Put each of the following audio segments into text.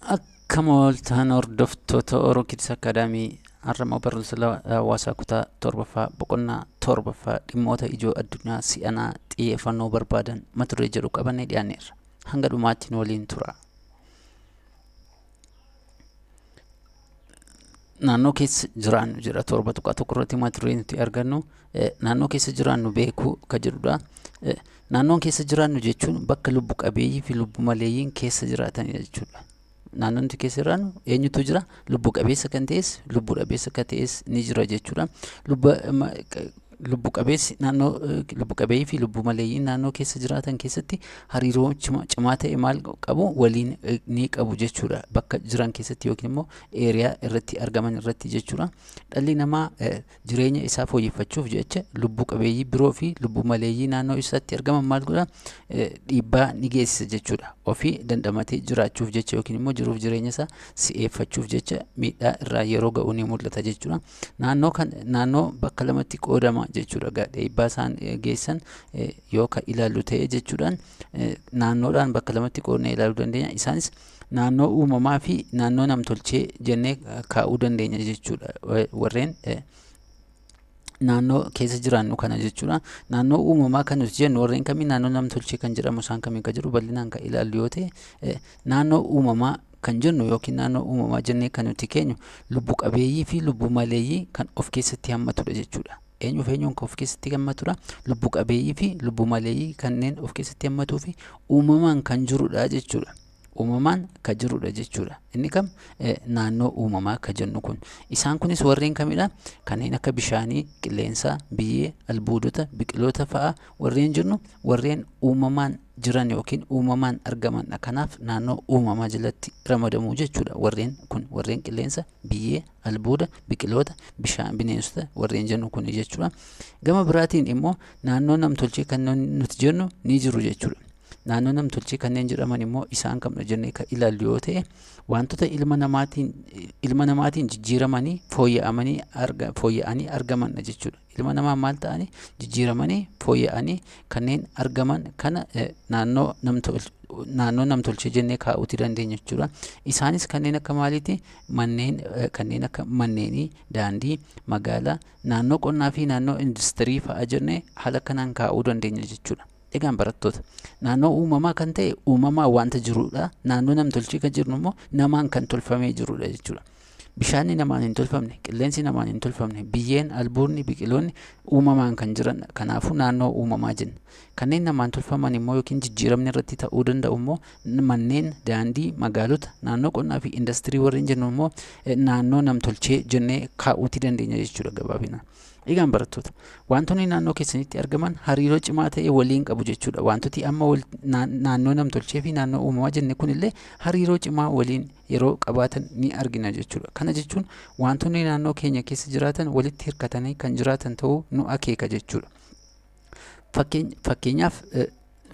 Akkam ooltan hordoftoota Oromoo Kids Academy har'ammoo barumsa hawaasaa kutaa torbaffaa boqonnaa torbaffaa dhimmoota ijoo addunyaa si'anaa xiyyeeffannoo barbaadan mata duree jedhu qabannee dhiyaanneerra. Hanga dhumaatti waliin tura. Naannoo keessa jiraannu jira torba tuqaa tokko irratti mata duree nuti argannu naannoo keessa jiraannu beekuu ka jedhudha. Naannoon keessa jiraannu jechuun bakka lubbu qabeeyyii fi lubbu maleeyyiin keessa jiraatanidha jechuudha. Naannoon nuti keessa jiraannu eenyutu jira? Lubbu qabeessa kan ta'es lubbu dhabeessa kan ta'es ni jira jechuudha. Lubbu qabeessi naannoo lubbu qabeeyyii fi lubbu maleeyyiin naannoo keessa jiraatan keessatti hariiroo cimaa ta'e maal qabu waliin ni qabu jechuudha. Bakka jiran keessatti yookiin immoo eeriyaa irratti argaman irratti jechuudha. Dhalli namaa jireenya isaa fooyyeffachuuf jecha lubbu qabeeyyii biroo fi lubbu maleeyyii naannoo isaatti argaman maal godha? Dhiibbaa ni geessisa jechuudha. Ofii dandamatee jiraachuuf jecha yookiin immoo jiruuf jireenya isaa si'eeffachuuf jecha miidhaa irraa yeroo ga'u ni mul'ata jechuudha. Naannoo bakka lamatti qoodama jechuudha. Dhiibbaa isaan geessan yoo ka ilaallu ta'e jechuudhaan naannoodhaan bakka lamatti qoodnee ilaaluu dandeenya. Isaanis naannoo uumamaa fi naannoo namtolchee jennee kaa'uu dandeenya jechuudha. Warreen naannoo keessa jiraannu kana jechuudha. Naannoo uumamaa kan nuti jennu warreen kamii naannoo namtolchee kan jedhamu isaan kamii kan jedhu bal'inaan kan ilaallu yoo ta'e naannoo uumamaa kan jennu yookiin naannoo uumamaa jennee kan nuti keenyu lubbu qabeeyyii fi lubbu maleeyyii kan of keessatti hammatudha jechuudha. Eenyuuf eenyuun kan of keessatti hammatudha? Lubbu qabeeyyii fi lubbu maleeyyii kanneen of keessatti hammatuu fi uumamaan kan jirudha jechuudha. Uumamaan kan jirudha jechuudha. Inni kam naannoo uumamaa kan jennu kun. Isaan kunis warreen kamidha? Kanneen akka bishaanii, qilleensaa, biyyee, albuudota, biqiloota fa'a warreen jennu warreen uumamaan jiran yookiin uumamaan argamanidha. Kanaaf naannoo uumamaa jalatti ramadamu jechuudha. Warreen kun warreen qilleensa, biyyee, albuuda, biqiloota, bishaan, bineensota warreen jennu kun jechuudha. Gama biraatiin immoo naannoo namtolchee kan nuti jennu ni jiru jechuudha. Naannoo namtolchee kanneen jedhaman immoo isaan kamdha jennee kan ilaallu yoo ta'e wantoota ilma namaatiin jijjiiramanii fooyya'anii argamanidha jechuudha. Ilma namaa maal ta'anii jijjiiramanii fooyya'anii kanneen argaman kana naannoo namtolchee jennee kaa'uuti dandeenya jechuudha. Isaanis kanneen akka maaliiti? Kanneen akka manneenii, daandii, magaalaa, naannoo qonnaa fi naannoo industirii fa'a jennee haala kanaan kaa'uu dandeenya jechuudha. Egaan barattoota naannoo uumamaa kan ta'e uumamaa wanta jirudha. Naannoo namtolchee kan jirnu immoo namaan kan tolfamee jirudha jechuudha. Bishaanni namaan hin tolfamne, qilleensi namaan hin tolfamne, biyyeen, albuudni, biqiloonni uumamaan kan jiran. Kanaafuu naannoo uumamaa jenna. Kanneen namaan tolfaman immoo yookiin jijjiiramni irratti ta'uu danda'u immoo manneen, daandii, magaalota, naannoo qonnaa fi industirii warreen jennu immoo naannoo namtolchee jennee kaa'uuti dandeenya jechuudha gabaabinaan. Egaan barattoota wantoonni naannoo keessanitti argaman hariiroo cimaa ta'e waliin qabu jechuudha. Wantooti amma naannoo namtolchee fi naannoo uumamaa jenne kunillee hariiroo cimaa waliin yeroo qabaatan ni argina jechuudha. Kana jechuun wantoonni naannoo keenya keessa jiraatan walitti hirkatanii kan jiraatan ta'uu nu akeeka jechuudha.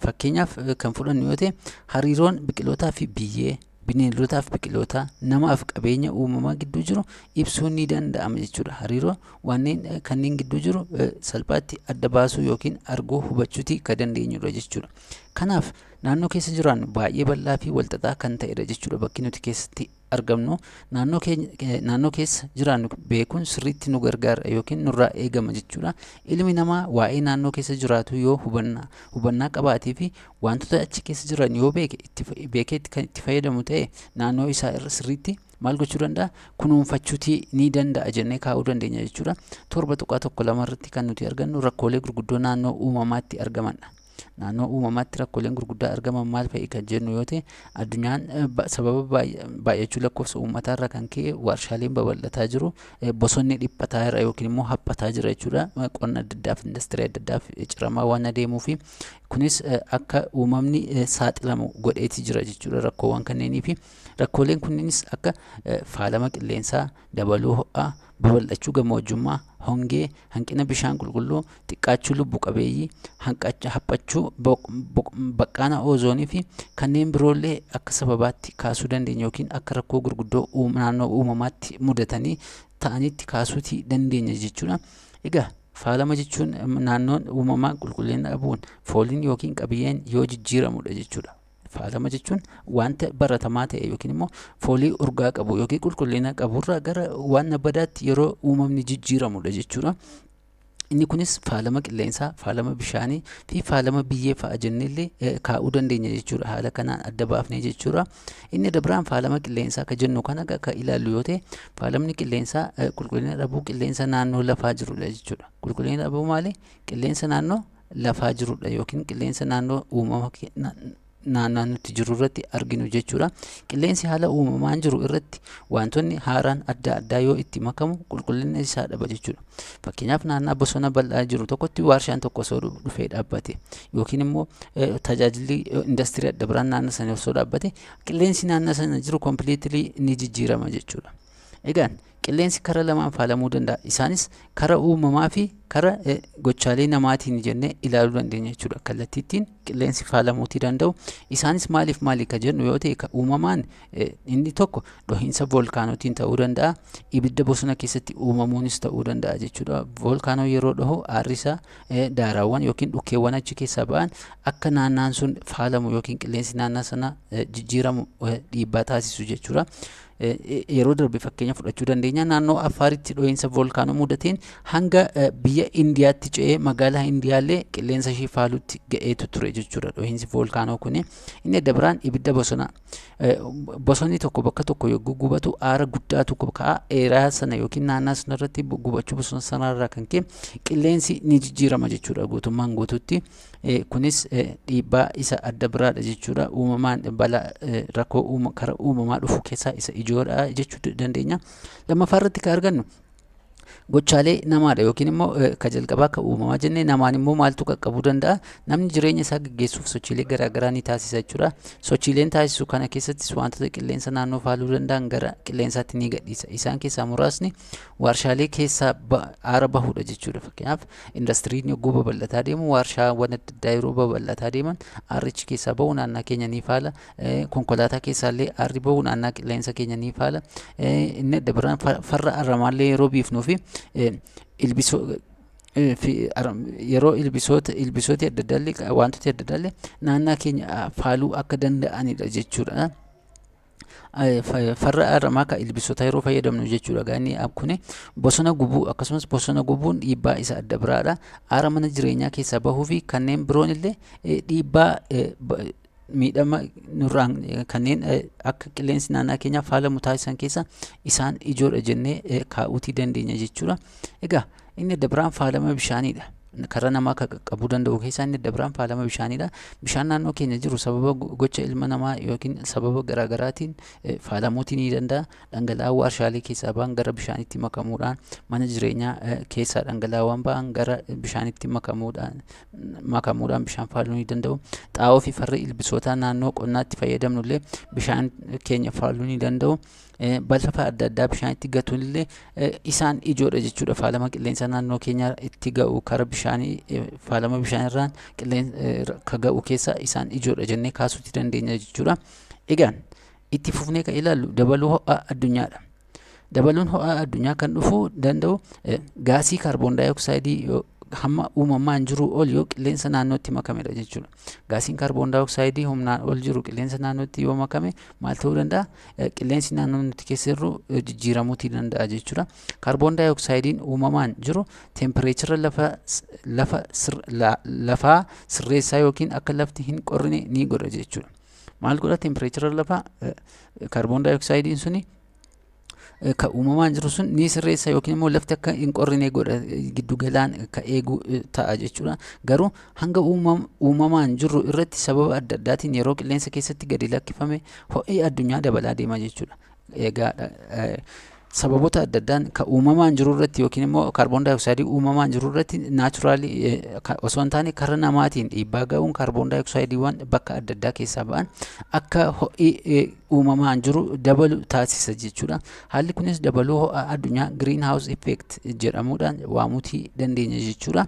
Fakkeenyaaf kan fudhannu yoo ta'e hariiroon biqilootaa fi biyyee, bineeldotaa fi biqiloota, namaaf qabeenya uumamaa gidduu jiru ibsuun ni danda'ama jechuudha. Hariiroo wanneen kanneen gidduu jiru salphaatti adda baasuu yookiin arguu hubachuuti kan dandeenyudha jechuudha. Kanaaf naannoo keessa jiraannu baay'ee bal'aa fi walxaxaa kan ta'edha jechuudha. Bakki nuti keessatti argamnu naannoo keessa jiraannu beekuun sirriitti nu gargaara yookiin nurraa eegama jechuudha. Ilmi namaa waa'ee naannoo keessa jiraatu yoo hubannaa qabaatee fi wantoota achi keessa jiran yoo beekee kan itti fayyadamu ta'e naannoo isaa irra sirriitti maal gochuu danda'a? Kunuunfachuutii ni danda'a jennee kaa'uu dandeenya jechuudha. Torba tuqaa tokko lama irratti kan nuti argannu rakkoolee gurguddoo naannoo uumamaatti argamanidha. Naannoo uumamaatti rakkooleen gurguddaa argaman maal fa'i kan jennu yoo ta'e addunyaan sababa baay'achuu lakkoofsa uummataa irraa kan ka'e warshaaleen babal'ataa jiru, bosonni dhiphataa jira yookiin immoo haphataa jira jechuudha. Qonna adda addaaf industirii adda addaaf ciramaa waan adeemuu fi kunis akka uumamni saaxilamu godheeti jira jechuudha rakkoowwan kanneenii fi rakkooleen kunniinis akka faalama qilleensaa, dabaluu ho'aa, babal'achuu gammoojjummaa, hongee, hanqina bishaan qulqulluu, xiqqaachuu lubbu qabeeyyii, haphachuu baqqaana oozoonii fi kanneen biroollee akka sababaatti kaasuu dandeenya yookiin akka rakkoo gurguddoo naannoo uumamaatti mudatanii ta'anitti kaasuuti dandeenya jechuudha. Egaa faalama jechuun naannoon uumamaa qulqullina dhabuun fooliin yookiin qabiyyeen yoo jijjiiramudha jechuudha. Faalama jechuun wanta baratamaa ta'e yookiin immoo foolii urgaa qabu yookiin qulqullina qaburraa gara waan badaatti yeroo uumamni jijjiiramudha jechuudha. Inni kunis faalama qilleensaa, faalama bishaanii fi faalama biyyee fa'a jennellee kaa'uu dandeenya jechuudha. Haala kanaan adda baafnee jechuudha. Inni dabraan faalama qilleensaa ka jennu kana akka ilaallu yoo ta'e, faalamni qilleensaa qulqullina dhabuu qilleensa naannoo lafaa jirudha jechuudha. Qulqullina dhabuu maali? Qilleensa naannoo lafaa jirudha yookiin qilleensa naannoo uumama naannoo nuti jiru irratti arginu jechuudha. Qilleensi haala uumamaan jiru irratti wantoonni haaraan adda addaa yoo itti makamu qulqullina isaa dhaba jechuudha. Fakkeenyaaf naannoo bosona bal'aa jiru tokkotti waarshaan tokko osoo dhufee dhaabbate yookiin immoo tajaajilli industirii adda biraan naannoo sana osoo dhaabbate qilleensi naannoo sana jiru kompiliitilii ni jijjiirama jechuudha. Egaan qilleensi kara lamaan faalamuu danda'a. Isaanis kara uumamaa fi kara gochaalee namaatiin jennee ilaaluu dandeenya jechuudha. Kallattiittiin qilleensi faalamuutii danda'u. Isaanis maaliif maali ka jennu yoo ta'e, ka uumamaan inni tokko dhohiinsa voolkaanootiin ta'uu danda'a. Ibidda bosona keessatti uumamuunis ta'uu danda'a jechuudha. Voolkaanoo yeroo dhohu aarrisaa daaraawwan yookiin dhukkeewwan achi keessaa ba'an akka naannaan sun faalamu yookiin qilleensi naannaa sana jijjiiramu dhiibbaa taasisu jechuudha. Yeroo darbe fakkeenya fudhachuu dandeenya. Naannoo Affaaritti dhohiinsa voolkaanoo mudateen hanga biyya Indiyaatti ce'ee magaalaa Indiyaallee qilleensa ishee faalutti ga'eetu ture jechuudha dhohiinsi voolkaanoo kuni. Inni dabraan ibidda bosonaa. Bosonni tokko bakka tokko yogguu gubatu aara guddaatu ka'a. Eeraa sana yookiin naannaa sana irratti gubachuu bosona sanarraa kan ka'e qilleensi ni jijjiirama jechuudha guutummaan guututti. Kunis dhiibbaa isa adda biraadha jechuudha. Uumamaan balaa rakkoo kara uumamaa dhufu keessaa isa ijoodha jechuu dandeenya. Lammaffaa irratti kan argannu gochaalee namaadha yookiin immoo ka jalqabaa ka uumamaa jennee namaan immoo maaltu qaqqabuu danda'a? Namni jireenya isaa gaggeessuuf sochiilee garaagaraa ni taasisa jechuudha. Sochiileen taasisu kana keessattis wantoota qilleensa naannoo faaluu danda'an gara qilleensaatti ni gadhiisa. Isaan keessaa muraasni waarshaalee keessaa aara bahudha jechuudha. Fakkeenyaaf indastiriin yogguu babal'ataa deemu, warshaawwan adda addaa yeroo babal'ataa deeman aarrichi keessaa bahu naannaa keenya ni faala. Konkolaataa keessaallee aarri bahu naannaa qilleensa keenya ni faala. Inni adda biraan farra aramaallee yeroo biifnuu fi yeroo ilbisooti adda addaallee wantooti adda addaallee naannaa keenya faaluu akka danda'anidha jechuudha. Farra aramaa ka ilbisoota yeroo fayyadamnu jechuudha. Gaani kun bosona gubuu akkasumas bosona gubuun dhiibbaa isa adda biraadha. Aara mana jireenyaa keessaa bahuu fi kanneen biroon illee dhiibbaa miidhama nurraan kanneen akka qilleensi naannaa keenya faalamu taasisan keessa isaan ijoodha jennee kaa'uutii dandeenya jechuudha. Egaa inni adda biraan faalama bishaaniidha. Kara namaa ka qaqqabuu danda'u keessaa inni adda biraan faalama bishaaniidha. Bishaan naannoo keenya jiru sababa gocha ilma namaa yookiin sababa garaagaraatiin faalamuutii ni danda'a. Dhangala'aa waarshaalee keessaa ba'an gara bishaanitti makamuudhaan, mana jireenyaa keessaa dhangala'aawwan ba'an gara bishaanitti makamuudhaan bishaan faaluu ni danda'u. Xaa'oo fi farri ilbisoota naannoo qonnaatti fayyadamnullee bishaan keenya faaluu ni danda'u. Balfa adda addaa bishaanitti gatuun illee isaan ijoodha jechuudha. Faalama qilleensa naannoo keenya itti ga'u kara bishaanii faalama bishaanirraan ka ga'u keessa isaan ijoodha jennee kaasuutti dandeenya jechuudha. Egaan itti fufnee kan ilaallu dabaluu ho'a addunyaadha. Dabaluun ho'a addunyaa kan dhufuu danda'u gaasii kaarboon daayoksaaydii hamma uumamaan jiru ol yoo qilleensa naannootti makamedha jechuudha. Gaasiin kaarboon daayoksaaydii humnaan ol jiru qilleensa naannootti yoo makame maal ta'uu danda'a? Qilleensi naannoo nuti keessa jirru jijjiiramuutii danda'a jechuudha. Kaarboon daayoksaayidiin uumamaan jiru teempireechara lafaa sirreessaa yookiin akka lafti hin qorrine ni godha jechuudha. Maal godha teempireechara lafaa? Kaarboon daayoksaaydiin suni ka uumamaan jiru sun ni sirreessa yookiin immoo lafti akka hin qorrine godha, giddu galaan ka eegu ta'a jechuudha. Garuu hanga uumamaan jiru irratti sababa adda addaatiin yeroo qilleensa keessatti gadi lakkifame ho'i addunyaa dabalaa deema jechuudha. Egaa sababoota adda addaan ka uumamaan jiru irratti yookiin immoo kaarboon daayoksaaydii uumamaan jiru irratti naachuraalii osoo hin taane kara namaatiin dhiibbaa ga'uun kaarboon daayoksaayidiiwwan bakka adda addaa keessaa ba'an akka ho'i uumamaan jiru dabalu taasisa jechuudha. Haalli kunis dabaluu ho'a addunyaa green house effect jedhamuudhaan waamuutii dandeenya jechuudha.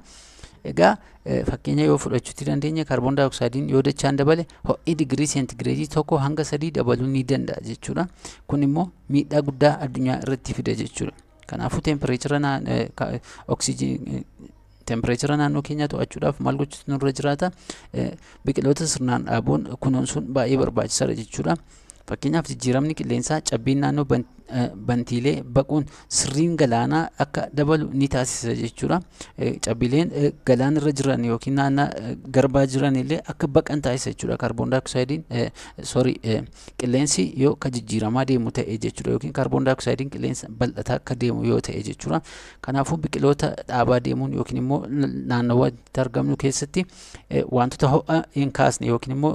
Egaa fakkeenya yoo fudhachuutti dandeenya kaarboon daayoksaayidiin yoo dachaan dabale ho'i digirii seentigireedii tokko hanga 3 dabaluu ni danda'a jechuudha. Kun immoo miidhaa guddaa addunyaa irratti fida jechuudha. Kanaafuu tempereechara naannoo keenyaa to'achuudhaaf maal gochuutu nurra jiraata? Biqiloota sirnaan dhaabuun kunuunsuun baay'ee barbaachisaadha jechuudha. Fakkeenyaaf jijjiiramni qilleensaa cabbiin naannoo bantiilee baquun sirriin galaanaa akka dabalu ni taasisa jechuudha. Cabbileen galaanarra jiran yookiin naannoo garbaa jiran illee akka baqan taasisa jechuudha. Kaarboon daayoksaayidiin qilleensi yoo ka jijjiiramaa deemu ta'e jechuudha yookiin kaarboon daayoksaayidiin qilleensa bal'ataa akka deemu yoo ta'e jechuudha. Kanaafuu biqiloota dhaabaa deemuun yookiin immoo naannawatti argamnu keessatti wantoota ho'a hin kaasne yookiin immoo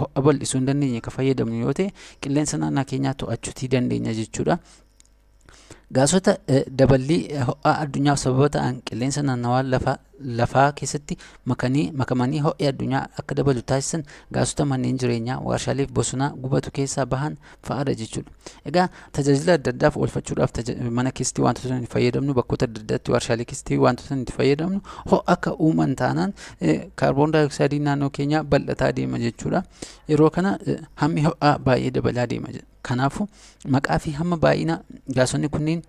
ho'a bal'isuu hin dandeenye ka fayyadamnu yoo ta'e qilleensa naannoo keenyaa to'achuu dandeenya jechuudha. Gaasota daballii ho'a addunyaaf sababa ta'an qilleensa naannawaa lafaa keessatti makamanii ho'i addunyaa akka dabalu taasisan gaasota manneen jireenyaa, warshaalee fi bosonaa gubatu keessaa bahan fa'aadha jechuudha. Egaa tajaajila adda addaaf oolfachuudhaaf mana keessatti wantoota nuti fayyadamnu, bakkoota adda addaatti warshaalee keessatti wantoota nuti fayyadamnu ho'a akka uuman taanaan kaarboon daayoksaayidiin naannoo keenyaa bal'ataa deema jechuudha. Yeroo kana hammi ho'aa baay'ee dabalaa deema. Kanaafuu maqaa fi hamma baay'ina gaasonni kunniin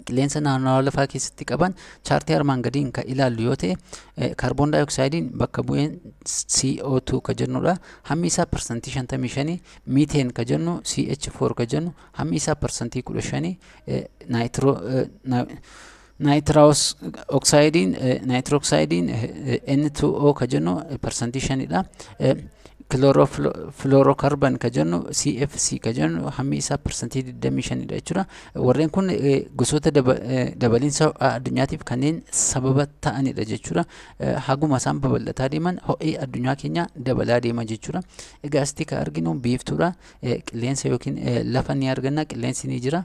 qilleensa naannawaa lafaa keessatti qaban chaartii armaan gadiin kan ilaallu yoo ta'e kaarboon daayoksaayidiin bakka bu'een CO2 ka jennudha. Hammi isaa parsantii 55, miiteen ka jennu CH4 ka jennu hammi isaa parsantii 15, naayitiroos oksaayidiin N2O ka jennu parsantii 5dha. Fluorocarbon ka jennu CFC ka jennu hammi isaa parsantii 25dha jechuudha. Warreen kun gosoota dabaliinsa addunyaatiif kanneen sababa ta'anidha jechuudha. Haguma isaan babal'ataa deeman ho'i addunyaa keenya dabalaa deema jechuudha. Egaa asitti kan arginu biiftuudha. Qilleensa yookiin lafa ni arganna, qilleensi ni jira.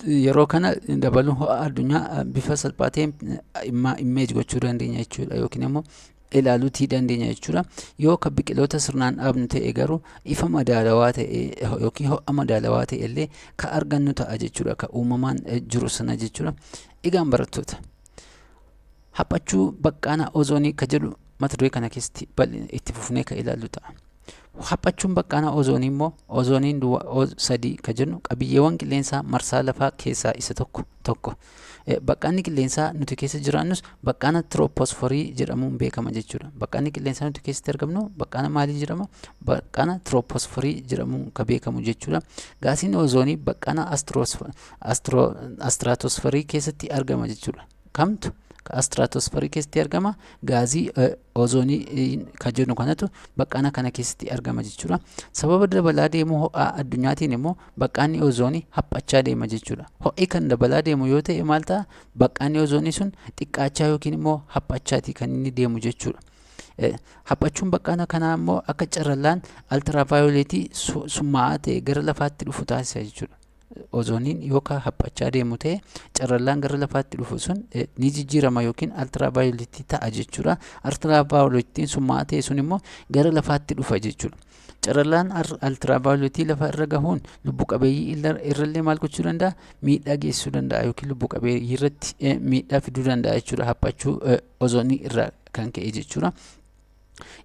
Yeroo kana dabaluun ho'a addunyaa bifa salphaa ta'een immeej gochuu dandeenya jechuudha yookiin immoo ilaaluutii dandeenya jechuudha. Yoo ka biqiloota sirnaan dhaabnu ta'e garuu ifa madaalawaa ta'e yookiin ho'a madaalawaa ta'e illee ka argannu ta'a jechuudha. Ka uumamaan jiru sana jechuudha. Egaan barattoota haphachuu baqqaana ozoonii ka jedhu mata duree kana keessatti itti fufnee ka ilaallu ta'a. Haphachuun baqqaana ozoonii immoo ozooniin sadii ka jennu qabiyyeewwan qilleensaa marsaa lafaa keessaa isa tokko. Baqqaanni qilleensaa nuti keessa jiraannus baqqaana tirooposforii jedhamuun beekama jechuudha. Baqqaanni qilleensaa nuti keessatti argamnu baqqaana maalii jedhama? Baqqaana tirooposforii jedhamuun ka beekamu jechuudha. Gaasiin ozoonii baqqaana astiraatosferii keessatti argama jechuudha. Kamtu? Astiraatosferii keessatti argama. Gaazii ozoonii ka jennu kanatu baqqaana kana keessatti argama jechuudha. Sababa dabalaa deemuu ho'a addunyaatiin immoo baqqaanni ozoonii haphachaa deema jechuudha. Ho'i kan dabalaa deemu yoo ta'e maal ta'a? Baqqaanni ozoonii sun xiqqaachaa yookiin immoo haphachaatii kan inni deemu jechuudha. Haphachuun baqqaana kanaa immoo akka carrallaan altiraavaayooleetii summaa'aa ta'e gara lafaatti dhufu taasisa jechuudha. Ozooniin yookaan haphachaa deemu ta'e carrallaan gara lafaatti dhufu sun ni jijjiirama yookiin altiraavaayooleetii ta'a jechuudha. Altiraavaayooleetiin summaa'aa ta'e sun immoo gara lafaatti dhufa jechuudha. Carrallaan altiraavaayooleetii lafa irra gahuun lubbu qabeeyyii irrallee maal gochuu danda'a? Miidhaa geessisuu danda'a yookiin lubbu qabeeyyii irratti miidhaa fiduu danda'a jechuudha. Haphachuu ozoonii irraa kan ka'e jechuudha.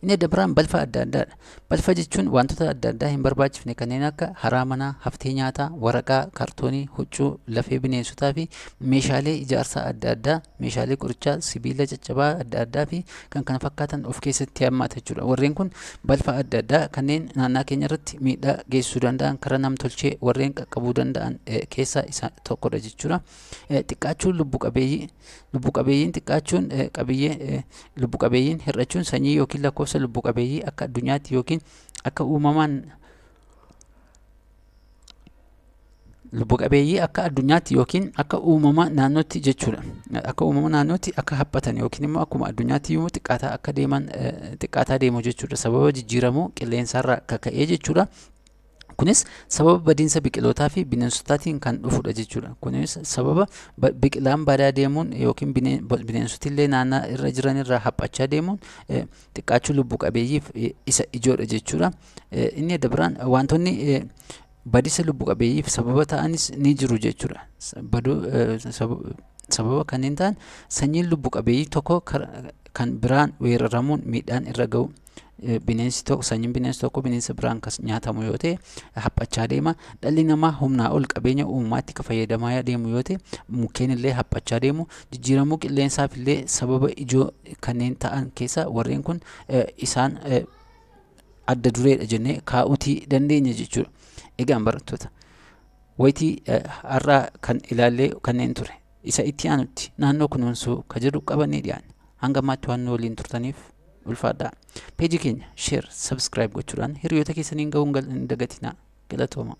Inni adda biraan balfa adda addaadha. Balfa jechuun wantoota adda addaa hin barbaachifne kanneen akka haraa manaa, haftee nyaataa, waraqaa, kaartoonii, huccuu, lafee bineensotaa fi meeshaalee ijaarsaa adda addaa, meeshaalee qorichaa, sibiila caccabaa adda addaa fi kan kana fakkaatan of keessatti hammata jechuudha. Warreen kun balfa adda addaa kanneen naannoo keenya irratti miidhaa geessisuu danda'an karaa nam-tolchee warreen qaqqabuu danda'an keessaa isa tokkodha jechuudha. Xiqqaachuun lubbu qabeeyyiin xiqqaachuun lubbu qabeeyyiin hir'achuun sanyii yookiin lakkoofsa lubbu qabeeyyii akka addunyaatti yookiin akka uumamaan lubbu qabeeyyii akka addunyaatti yookiin akka uumama naannootti jechuudha. Akka uumama naannootti akka haphatan yookiin immoo akkuma addunyaatti immoo xiqqaataa deemu jechuudha. Sababa jijjiiramuu qilleensarraa kaka'ee jechuudha. Kunis sababa badiinsa biqilootaa fi bineensotaatiin kan dhufudha jechuudha. Kunis sababa biqilaan badaa deemuun yookiin bineensotillee naannoo irra jiran irraa haphachaa deemuun xiqqaachuu lubbu qabeeyyiif isa ijoodha jechuudha. Inni adda biraan wantoonni badiisa lubbu qabeeyyiif sababa ta'anis ni jiru jechuudha. Sababa kanneen ta'an sanyiin lubbu qabeeyyii tokko kan biraan weeraramuun miidhaan irra ga'u bineensi tokko sanyiin bineensi tokko bineensa biraan kas nyaatamu yoo ta'e haphachaa deema. Dhalli namaa humnaa ol qabeenya uumaatti ka fayyadamaa deemu yoo ta'e mukkeen illee haphachaa deemu. Jijjiiramuu qilleensaaf illee sababa ijoo kanneen ta'an keessa warreen kun isaan adda dureedha jennee kaa'uutii dandeenya jechuudha. Egaan barattoota wayitii har'aa kan ilaallee kanneen ture isa itti aanutti naannoo kunuunsuu ka jedhu qabannee dhiyaanne. Hanga ammaatti waan nu waliin turtaniif ulfaadhaa. Peejii keenya share, subscribe gochuudhaan hiriyoota keessaniin ga'uun hin dagatinaa. Galatooma.